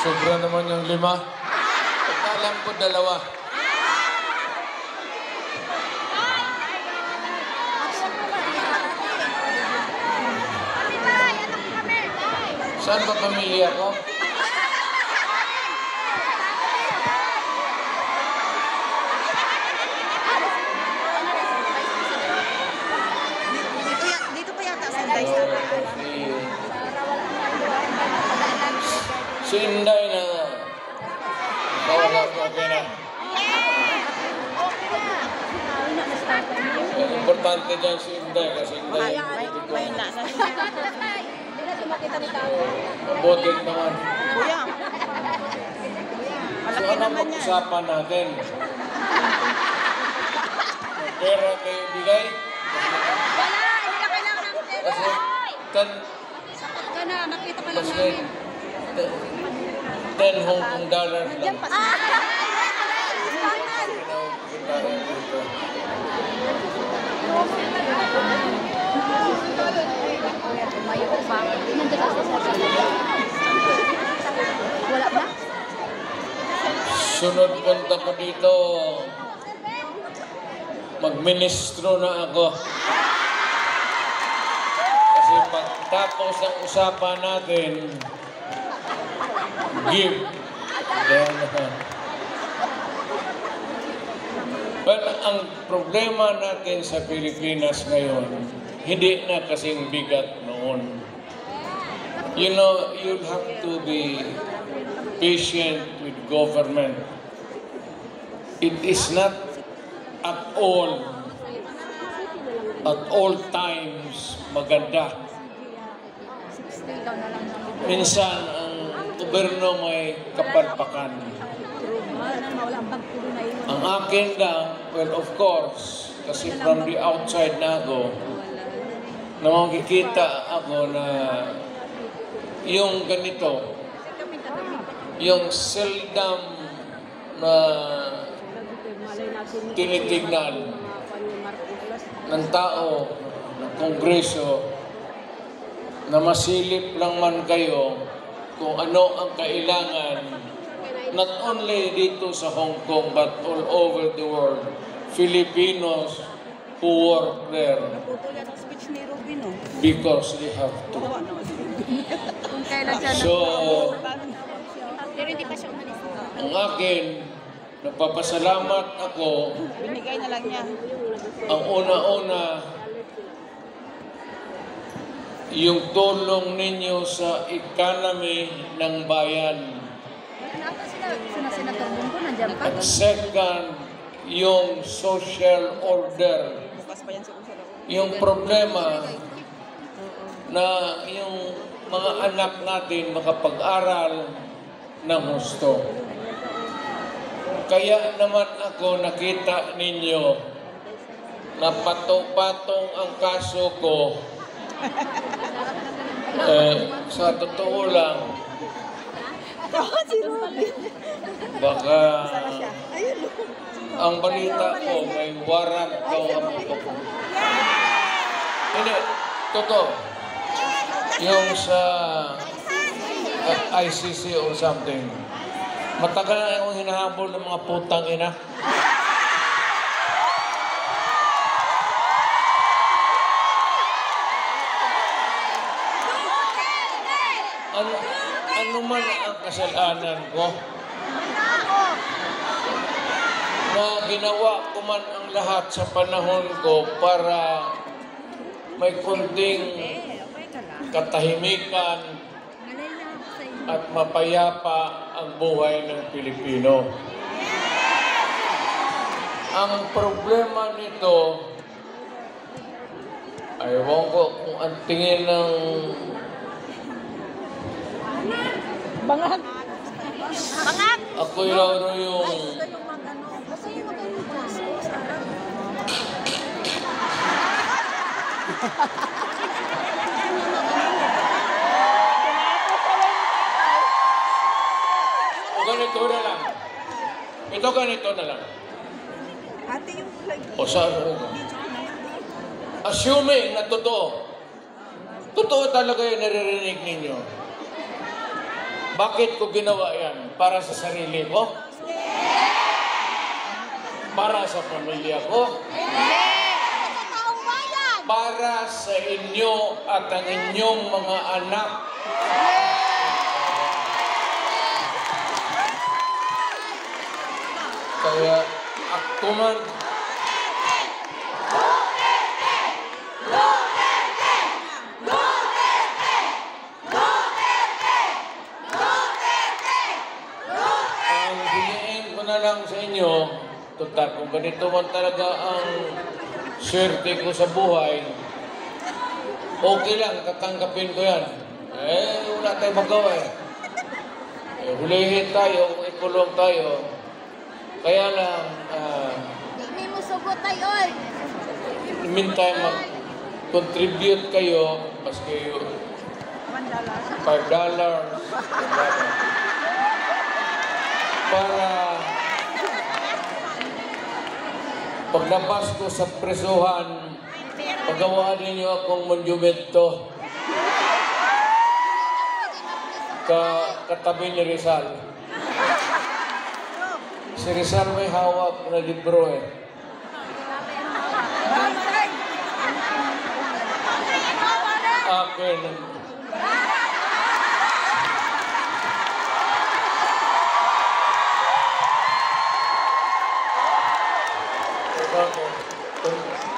Sobra naman yung 5. Alam ko 2. Saan ba pamilya ko? Dito pa yata sa Inday sa Si Inday na kawala ko, okay na. Importante dyan si Inday kasi Inday. may na. Botik naman. Kuya. So ano pag-usapan natin? Pera kayo bigay? Wala, hindi na kailangan ng pera. Kasi Sapat ka na, nakita ka lang kasi namin. 10 Hong Kong dollars lang. Wala na? Sunod punta ko dito, magministro na ako. Kasi pagtapos ng usapan natin, give. Well, ang problema natin sa Pilipinas ngayon, hindi na kasing bigat noon. You know, you have to be patient with government. It is not at all times maganda. Minsan, ang gobyerno may kapalpakan. Ang akin lang, well, of course, kasi from the outside na ako, na makikita ako na yung ganito, yung seldom na tinitignan ng tao, ng Kongreso, na masilip lang man kayo kung ano ang kailangan, not only dito sa Hong Kong, but all over the world, Filipinos who work there because they have to. Kung kailan siya So, pero hindi pa siya umalis. ang akin, nagpapasalamat ako. Binigay na lang niya. Ang una-una, yung tulong ninyo sa economy ng bayan. Sina Senator Bongo, nandiyan pa. At second, yung social order. Bukas pa yan sa usara. Yung problema na yung mga anak natin makapag-aral ng husto. Kaya naman ako nakita ninyo na patong-patong ang kaso ko. Sa totoo lang, baka ang balita ko may warrant daw ako. Hindi, totoo. Yung sa ICC or something. Matagal na akong hinahabol ng mga putang ina. Ano man ang kasalanan ko? Na ginawa ko man ang lahat sa panahon ko para may kunting katahimikan at mapayapa ang buhay ng Pilipino. Ang problema nito, ayaw ko kung ang tingin ng Bangag! Bangag! ako yung ganito na lang. Ito ganito na lang. Ate yung lagi. O saan? Assuming na totoo. Totoo talaga yung naririnig ninyo. Bakit ko ginawa yan? Para sa sarili ko? Para sa pamilya ko? Para sa inyo at ang inyong mga anak. Kaya ako man ang hiniin ko na lang sa inyo, total, kung ganito man talaga ang swerte ko sa buhay, okay lang, tatanggapin ko yan. Wala tayong magawa eh. Hulihin tayo, ikulong tayo. Kaya lang, Hindi mo sugot tayo, oy. meantime, mag-contribute kayo, maski $5, para paglabas ko sa presuhan, pagawaan ninyo akong monumento katabi ni Rizal. Si Rizal may hawak na libro eh. Akin.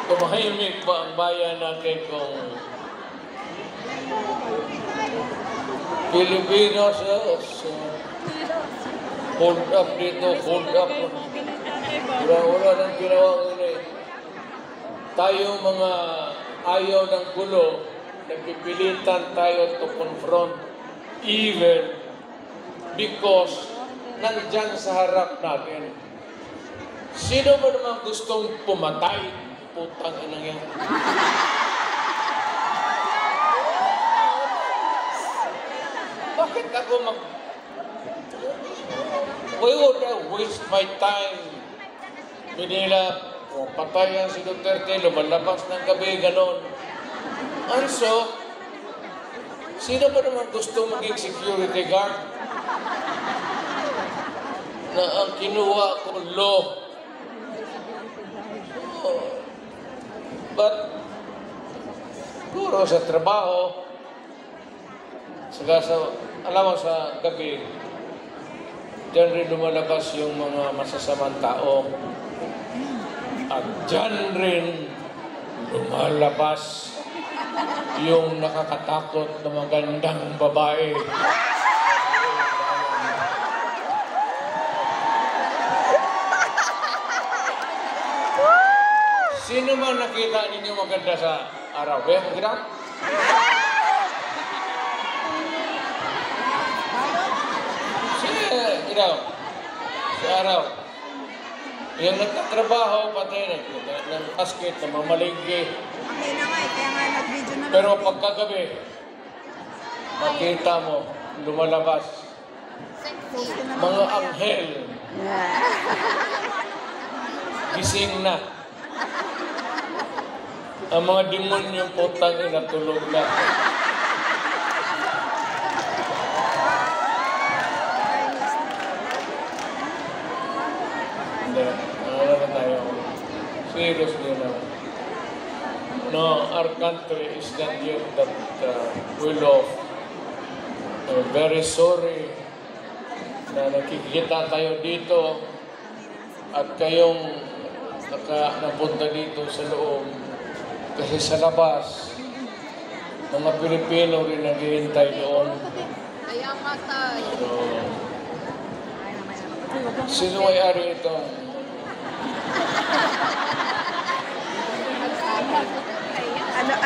Tumahimik ba ang bayan natin kung Pilipinas, hold up dito, hold up. Wala nang ginawa ulit. Tayo mga ayaw ng gulo, nagpipilitan tayo to confront evil because nandyan sa harap natin. Sino ba naman gustong pumatay? Putang inang yan. Bakit ako Why would I waste my time? Binila, patayan si Duterte, lumalabas ng gabi, ganon. Also, sino ba naman gusto maging security guard? Na ang kinuha ko law. But, puro sa trabaho, alam mo sa gabi, diyan rin lumalabas yung mga masasamang tao. At diyan rin lumalabas yung nakakatakot na magandang babae. Sino man nakita ninyo maganda sa araw? Maganda? Sa araw. Yung nagtatrabaho, patay ng basket, na mamalinggi. Okay na nga eh, kaya nga nag-video na lang. Pero pagkagabi, makita mo, lumalabas. Mga anghel. Gising na. Ang mga demonyong putang inatulog na. Seriously now. No, our country is not yet that we love. Very sorry na nakikita tayo dito at kayong napunta dito sa loob. Kasi sa labas, mga Pilipino rin naghihintay doon. Kaya matay. Sino may-ari itong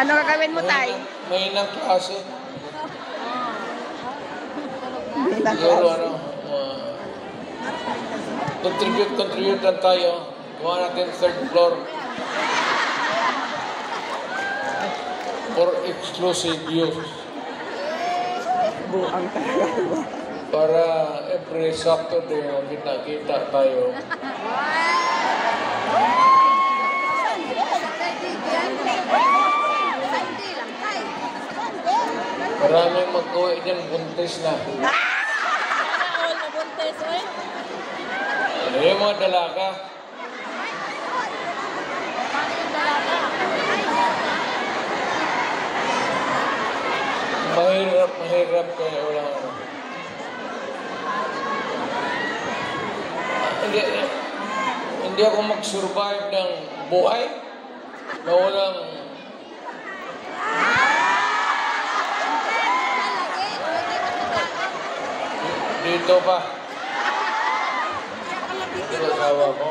Ano gagawin mo, Tay? may inang klase? Siguro contribute lang tayo. Gawa natin third floor. For exclusive use. Buang talaga. Para every Saturday, kita-kita tayo. Maraming mag-uwi dyan, buntis na. Yung mga dalaga, mahirap kaya wala ano. Hindi ako mag-survive ng buhay na walang dito pa. Ito ang asawa ko.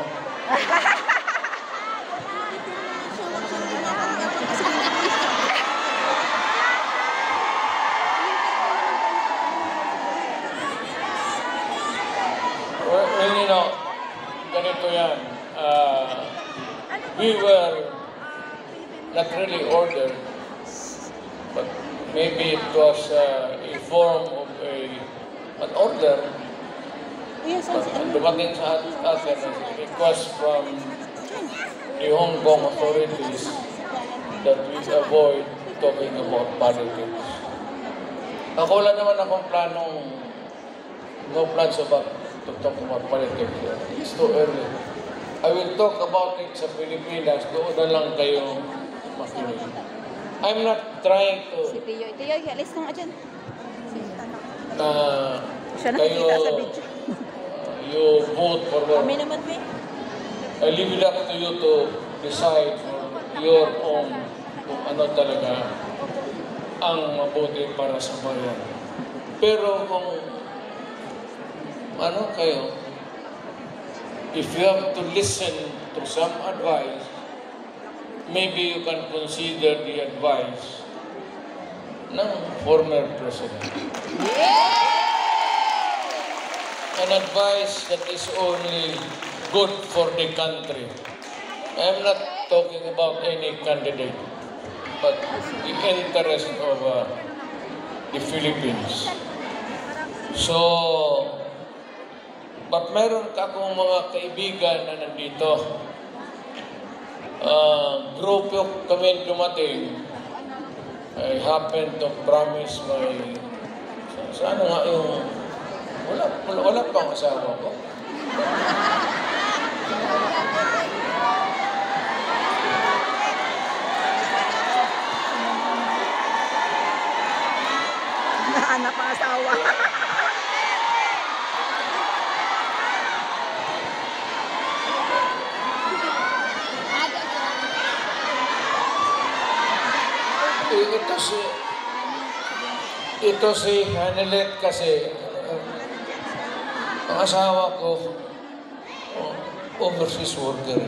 Well, you know, ganito yan. We were not really ordered, but maybe it was a form of an order. Dumating sa atin a request from the Hong Kong authorities that we avoid talking about politics. Ako wala naman akong no plans about to talk about politics. It's too early. I will talk about it sa Pilipinas. Doon na lang kayo makinig. I'm not trying to Tiyo, alis na nga dyan. Siya kayo nakikita sa video. you vote for what. Kami naman, may. I leave it up to you to decide for your own kung ano talaga ang mabuti para sa bayan. Pero kung ano kayo, if you have to listen to some advice, maybe you can consider the advice ng former president. An advice that is only good for the country. I'm not talking about any candidate, but the interest of the Philippines. So, but meron akong mga kaibigan na nandito. Grupo kami dumating. I happen to promise my... Sana nga yung... Wala pang asawa ko. Nahanap ang asawa. Ito si Hanelet kasi ang asawa ko overseas worker.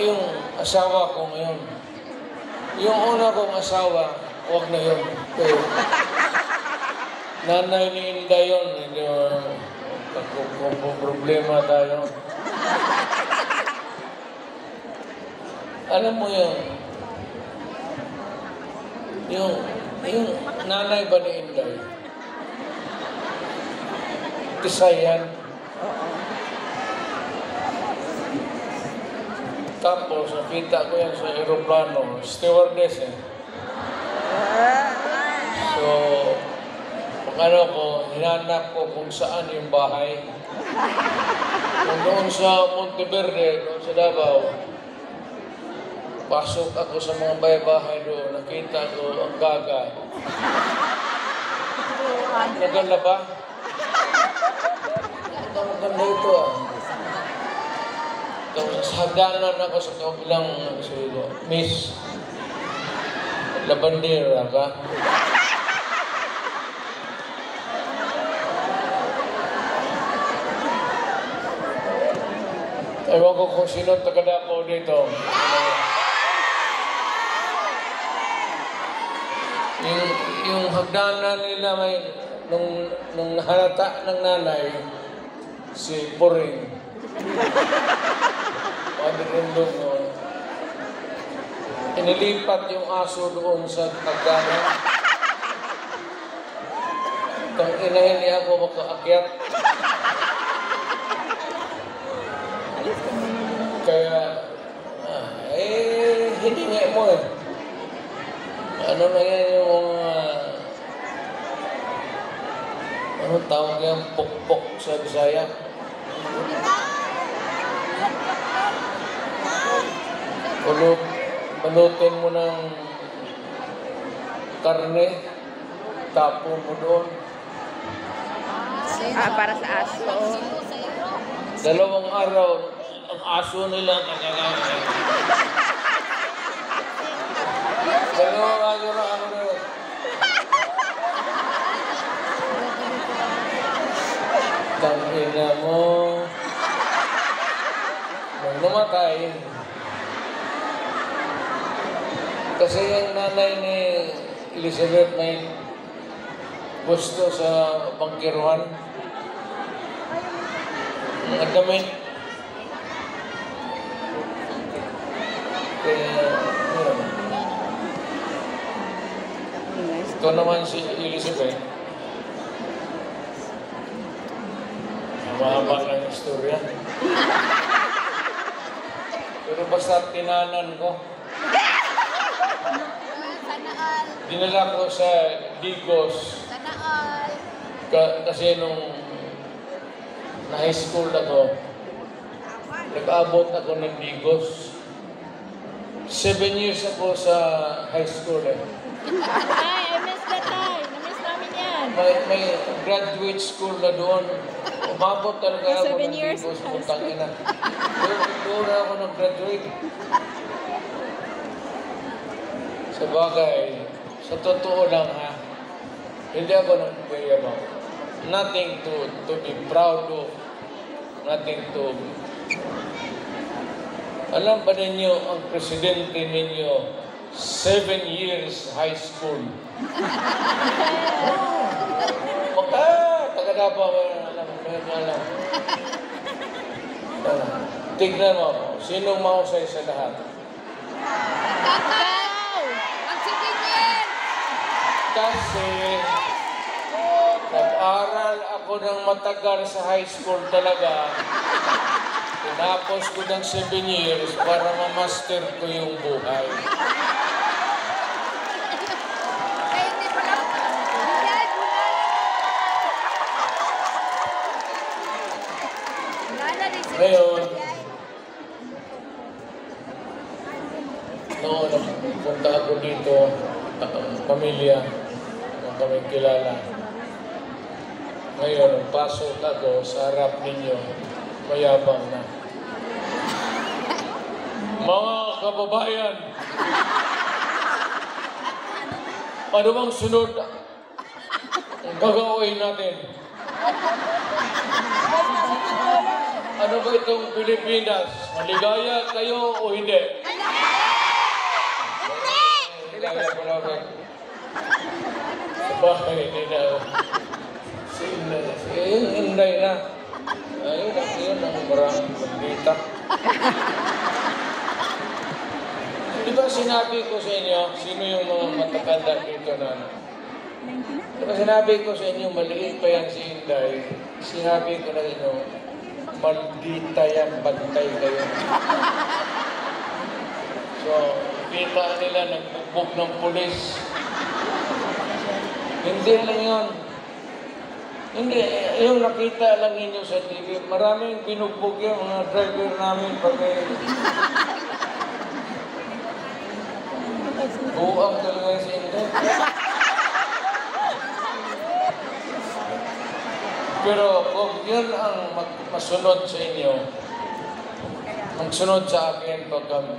Yung asawa ko ngayon, yung una kong asawa, huwag na yun. Nanay ni Inda yun, kung problema tayo. Alam mo yung nanay ba ni Inday? Tisayan. Tapos, nakita ko yan sa aeroplano, stewardess eh. So, hinanap ko kung saan yung bahay. Kung doon sa Monteverde, doon sa Davao, pasok ako sa mga bahay doon, nakita ko ang gaga. Maganda ba? Maganda ito ah. Tapos hagdanan ako sa kabilang Miss Labandera ka. Ewan ko kung sino taga-Davao dito. Yung hagdanan nila may nung nahalata ng nanay si Boring. Inilipat yung aso doon sa hagdanan. Itong inahin niya ako makaakyat. Kaya, hindi nga mo eh. Ano na yan yung Ano tawag yung pokpok sa Bisaya? Balutin mo ng karne, tapo mo doon. Para sa aso. Dalawang araw, ang aso nila nakakain. Dalawang araw na ano na yun. Tangina mo. Nung namatay, kasi yung nanay ni Elizabeth may gusto sa bangkiruhan. Mga damit. Kaya, yun. Ito naman si Elizabeth. Mahaba ng istorya. Pero basta tinanan ko. Sana all. Dinala ko sa Digos. Sana all. Kasi nung na-high school ako, nag-abot ako ng Digos. 7 years ako sa high school eh. Ay, I miss that time. Na-miss namin yan. May graduate school na doon. Umabot talaga ako 7 ng years Digos. high Putang ina. Doon na ako nag-graduate. Sa bagay, sa totoo lang ha, hindi ako nagpapayabang. Nothing to be proud of. Nothing to... Alam ba ninyo, ang presidente ninyo, 7 years high school. Taga-dapa, alam. Tignan mo, sinong mahusay sa lahat? Ikaw! Ang sigingin! Kasi nag-aral ako ng matagal sa high school talaga. Tinapos ko ng 7 years para ma-master ko yung buhay. Ay, hindi pala. Yan, wala na rin si Ngayon, noon punta ako dito, pamilya, kami kilala. Ngayon, pasok ako sa harap ninyo, mayabang na. Mga kababayan, ano bang sunod ang gagawin natin? Ano ba itong Pilipinas? Maligaya kayo o hindi? Maligaya ko namin. Sa bahay nila. Hinday na. Ayun, yun ang maraming bandita. Di ba sinabi ko sa inyo, sino yung mga matatanda dito na? Di ba sinabi ko sa inyo, maliit pa yan si Hinday. Sinabi ko na inyo, maldita yan, bantay kayo. So, kita nila nagbugbog ng pulis. Hindi lang yun. Hindi, yung nakita lang ninyo sa TV, maraming binugbog yung mga driver namin pagka buang talaga si Inday. Pero kung yun ang masunod sa inyo, magsunod sa akin pag kami.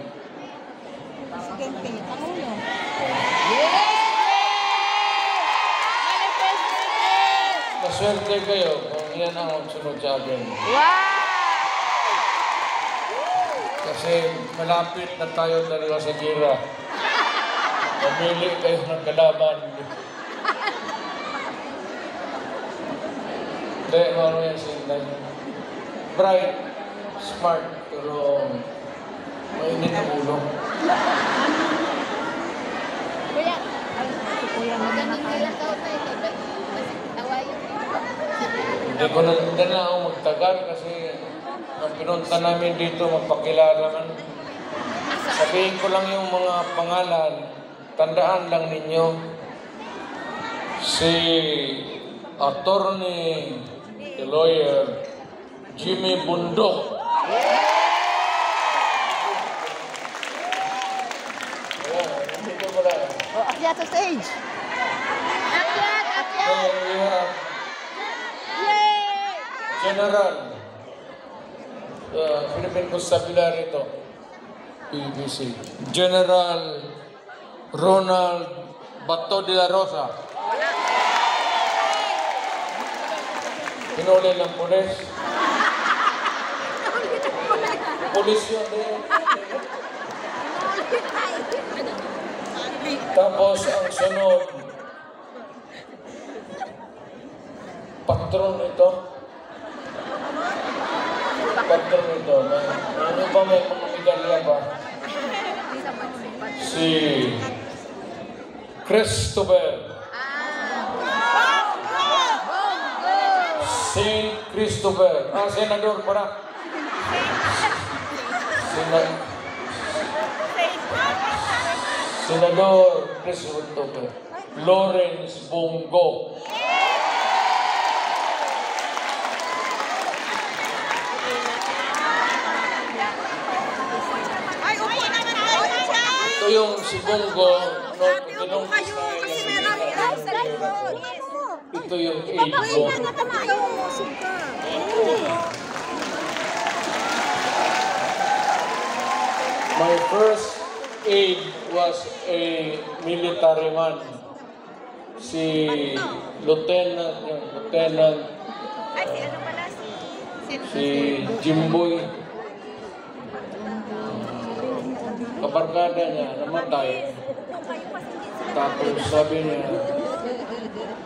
Maswerte kayo kung yan ang magsunod sa akin. Kasi malapit na tayo dalawa sa gira. Mamili kayo ng kalaban. Hindi, ano yan si Inday. Bright, smart, pero mainit ang ulo. Kuya, magaling nila daw tayo. Tawayo. Hindi na ako magtagal kasi ang pinunta namin dito, magpakilala man. Sabihin ko lang yung mga pangalan, tandaan lang ninyo. Si attorney, the lawyer, Jimmy Bundok. Ayan, dito pala. Oh, akyat sa stage. Akyat! So Akyat! we have Yay! General Philippine Constabulary ito. PBC. General Ronald Bato de la Rosa. Pinuli ng pulis. Pulis yun din. Tapos ang sunod, patron ito. Patron ito. Ano ba may mga medalya ba? Si Christopher. Saint Christopher. Senador pala. Senador Christopher. Lawrence Bongo. Ay, upo naman tayo dyan. Ito yung si Bongo. Upo kayo kasi meron. Ito yung aid ko. My first aide was a military man. Si Lieutenant Ay, si ano pala? si Jimboy. Kabarkada niya, namatay. Tapos sabi niya,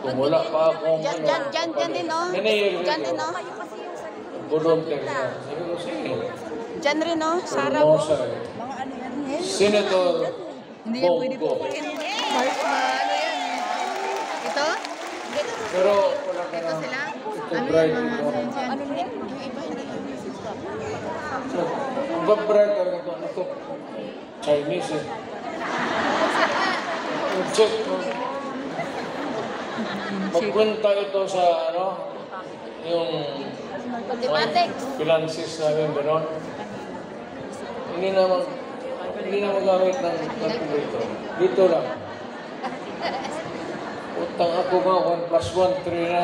kung wala pa akong Dyan din, no? Dyan din, no? volunteer niya. Sabi ko, sige. Dyan rin, no? Sarah. Hermosa. Senator Bongo. Ito? Pero wala ka na. Ito bright ito. Ano rin? Ang bright talaga ito. Ito. Chinese eh. Check mo. Magpunta ito sa ano, yung Mathematics. finances namin, gano'n. Hindi na magamit ng dito. Dito lang. Utang ako nga, 1 plus 1, 3 na.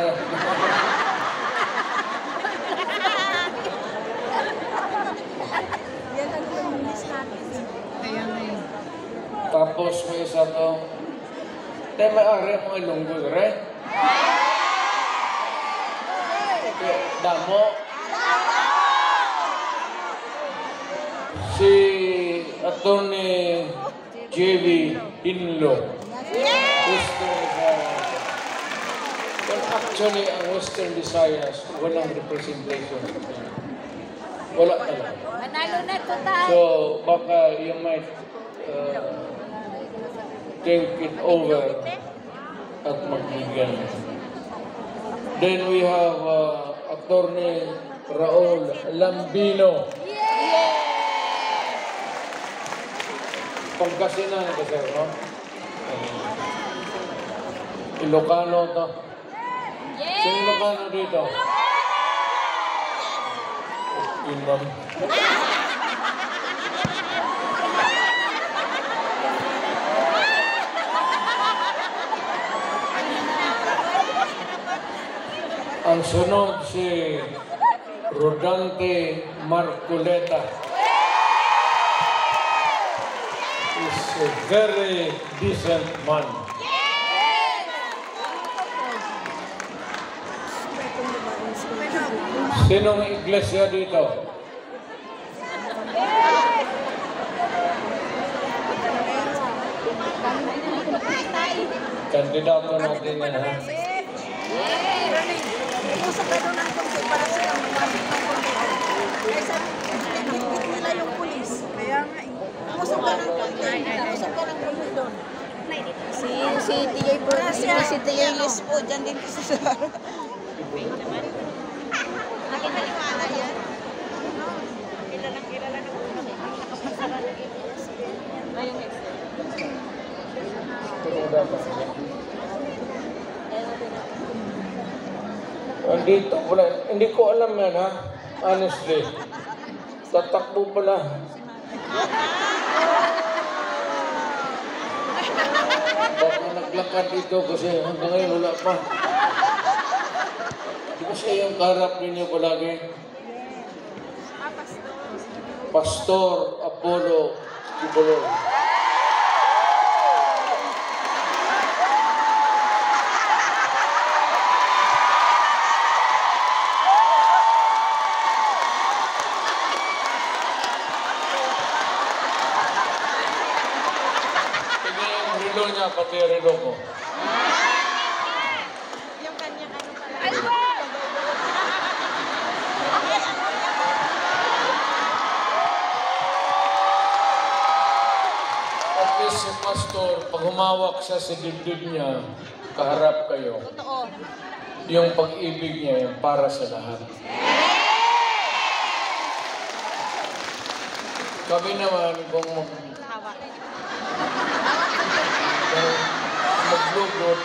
Tapos may isa to. Tema are mga ilunggol, re? Damo. Si Attorney J.V. Hinlo. Well, actually, ang Western Visayas, walang representation. Wala talaga. Manalo na to tayo. So, baka you might take it over at magbigyan. Then we have Attorney Raul Lambino. Pagkasinan ito, sir, no? Ilocano to. Sino Ilocano dito? Imam. Ang sunod si Rodante Marcoleta. Is a very decent man. Sinong iglesia dito? Kandidato natin yan, ha? Usap ka doon ng tungkol para sa mga kaya sabi, nila yung pulis. Kaya nga, usap ka ng content. Usap ka ng pulis doon. Si Tigay po, si Tigay Liz po, dyan din kasi sa nakitaliwala yan. Kilala ng ulo. Nakapasara ng ilis. Ayun. Nandito pala. Hindi ko alam yan, ha? Honestly. Tatakbo pala. Baka naglakad dito kasi hanggang ngayon wala pa. Di ba siya yung kaharap ninyo palagi? Pastor Apollo Kibolor. Relo niya, pati relo ko. Yung kanyang ano pala. At least si Pastor, pag humawak siya sa dibdib niya, kaharap kayo. Totoo. Yung pag-ibig niya yung para sa lahat. Kami naman, kung maglugod,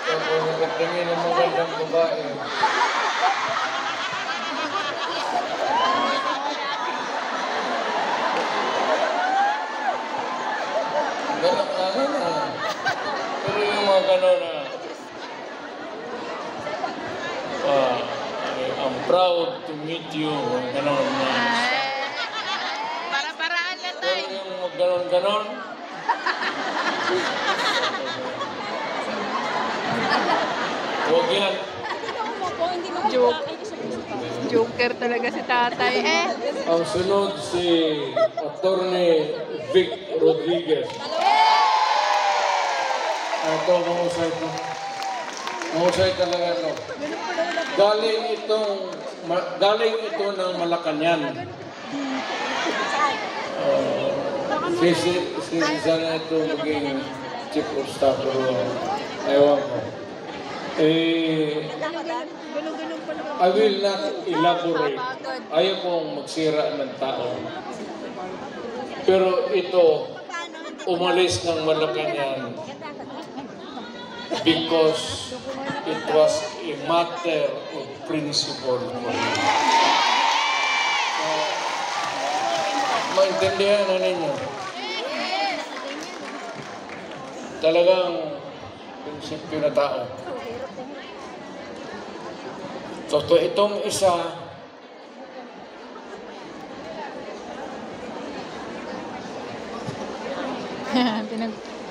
tapos nagkatingin ng magandang babae, ganun na. Pero yung mga gano'n na, I'm proud to meet you, gano'n na. Para-paraan na Pero yung ganon-ganon, huwag yan. Joker talaga si tatay. Ang sunod si Atty. Vic Rodriguez. Ito, mahusay ito. Mahusay talaga ito. Galing ito ng Malacanang. Sana ito maging chief of staff. Ewan ko. I will not elaborate. Ayaw kong magsira ng tao. Pero ito, umalis ng Malacanang because it was a matter of principle for me. Maintindihan na ninyo. Talagang prinsipyo na tao. So, itong isa,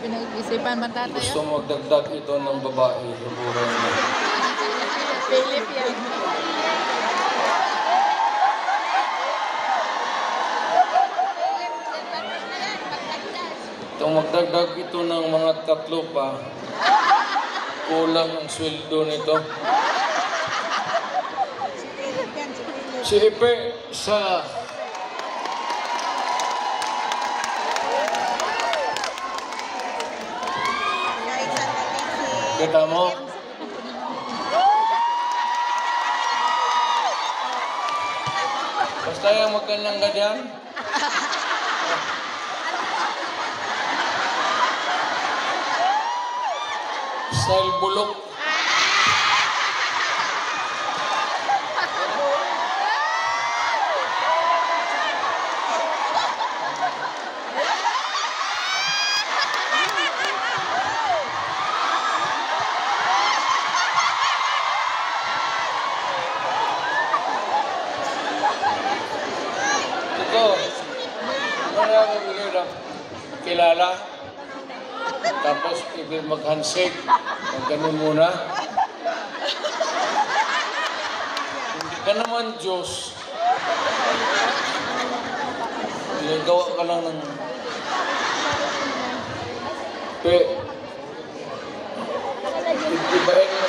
Pinag-isipan man tatay. gusto magdagdag ito ng babae sa buhay niya. Philip yan. Itong magdagdag ito ng mga 3 pa, kulang ang sweldo nito. Si Ipe sa kita mo? Basta yung magkanyang ganyan. Style bulok. Ito, wala ko bilang kilala. Tapos ibig mag-handshake. Ganun muna. Hindi ka naman Diyos. Gawa ka lang ng... Ibahin mo.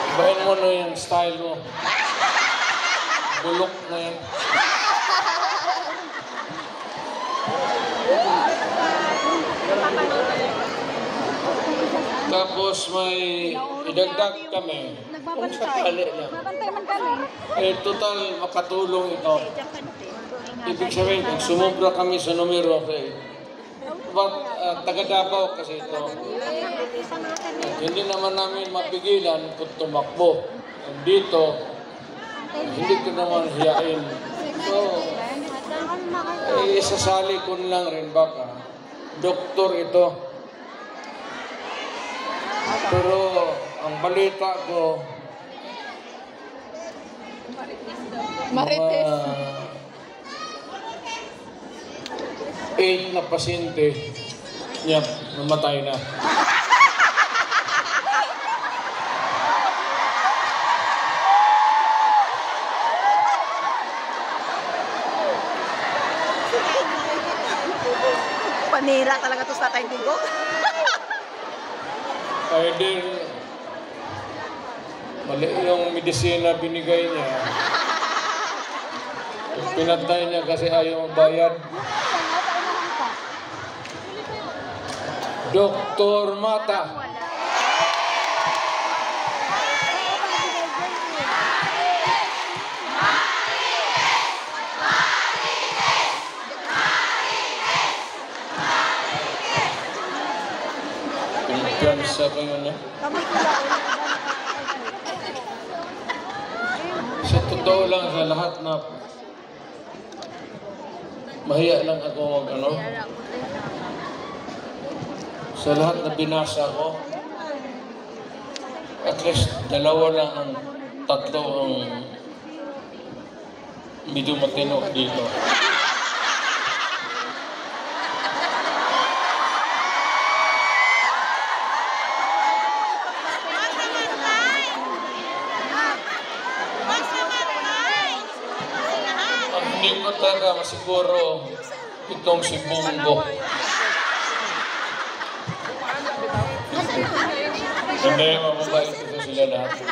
Ibahin mo na yung style mo. Bulok na yan. Tapos may idagdag kami. Kung sakali lang. Total makatulong ito. Ibig sabihin, kung sumubra kami sa numero, okay. But taga Davao kasi ito. Hindi naman namin mapigilan kung tumakbo. Dito, hindi ko naman hiyain. So, isasali ko lang rin baka. Doktor ito. Pero ang balita ko, Marites. 8 na pasyente niya namatay na. Panira talaga to sa Tatay Digong. Ay din, mali yung medisina binigay niya. Pinatay niya kasi ayaw magbayad. Dr. Mata. Kumpiyansa kayo na. Sa totoo lang sa lahat na mahiya lang ako sa lahat na binasa ko, at least 2 lang ang 3 ang medyo matino dito. Ang hindi ko talaga masiguro itong si Bongo. Hindi, mababait ito sila lahat.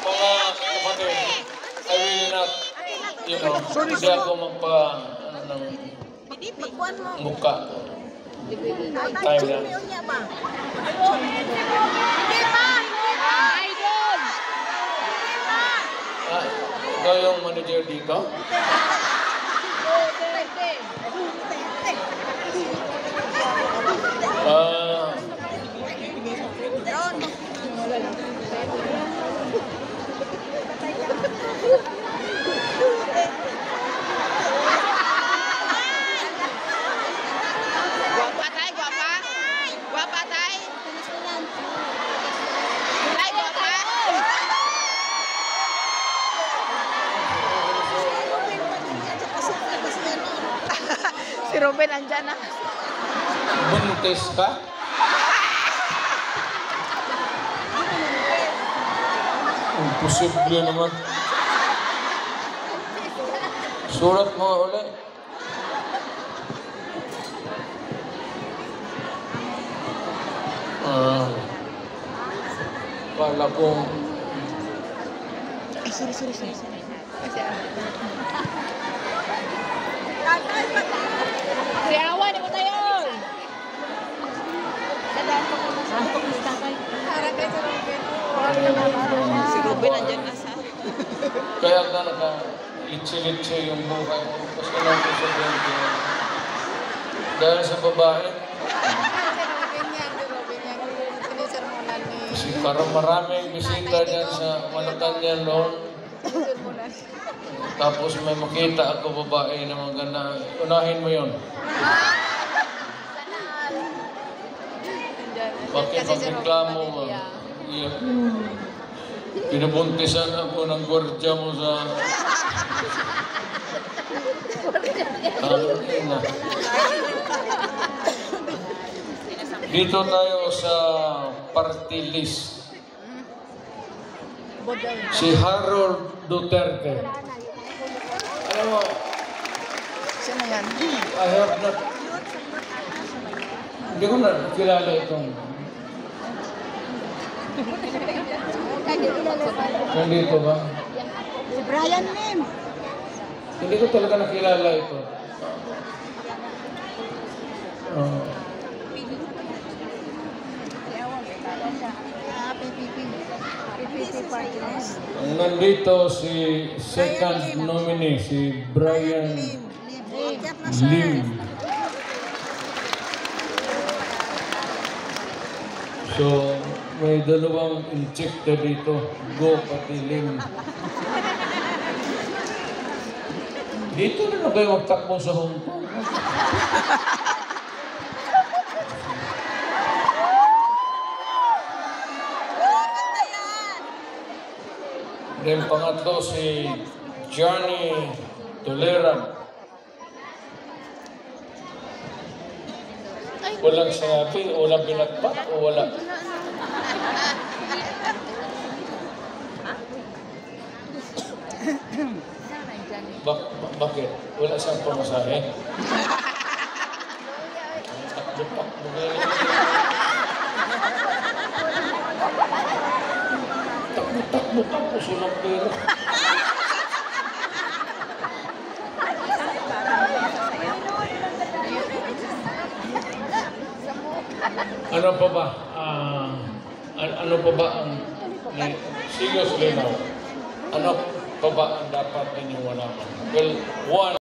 Mga kapatid, I will not, hindi ako ng mukha. Time na. Idol! Ikaw yung manager dito? Guwapa tay, guwapa. Guwapa tay. Tay, guwapa. Si Ruben andyan na. Buntis ka? Imposible naman. Surat mo ulit. Kala ko Sorry. Si Awan, ikaw tayo! Si Ruben andyan na sa. kaya ka naka-litsi-litsi yung buhay mo. Kasi lang ko sa ganito. Dahil sa babae. Kasi parang maraming bisita dyan sa Malacanang noon. Tapos may makita ako babae na maganda. Unahin mo yun. Bakit magreklamo mo? Yeah. Pinabuntisan ako ng gwardiya mo sa... na. Dito tayo sa party list. Si Harold Duterte. Alam mo, Sino yan? I have not... Hindi ko na kilala itong... Nandito ba? Si Brian Lim. Hindi ko talaga nakilala ito. PPP party list. Nandito si second nominee, si Brian Akyat na, sir. Lim. So, may dalawang insekta dito. Go, pati Lim. Dito na kayo magtakbo sa Hong Kong. Then pangatlo si Johnny Toleran. Walang sinabi, walang binatbat o wala. Bakit? Wala siyang pamasahe? Takbo-takbo ngayon. Takbo-takbo tapos walang pera. Ano pa ba? Ano pa ba ang seriously now? Ano pa ba ang dapat ninyong malaman? Well, one,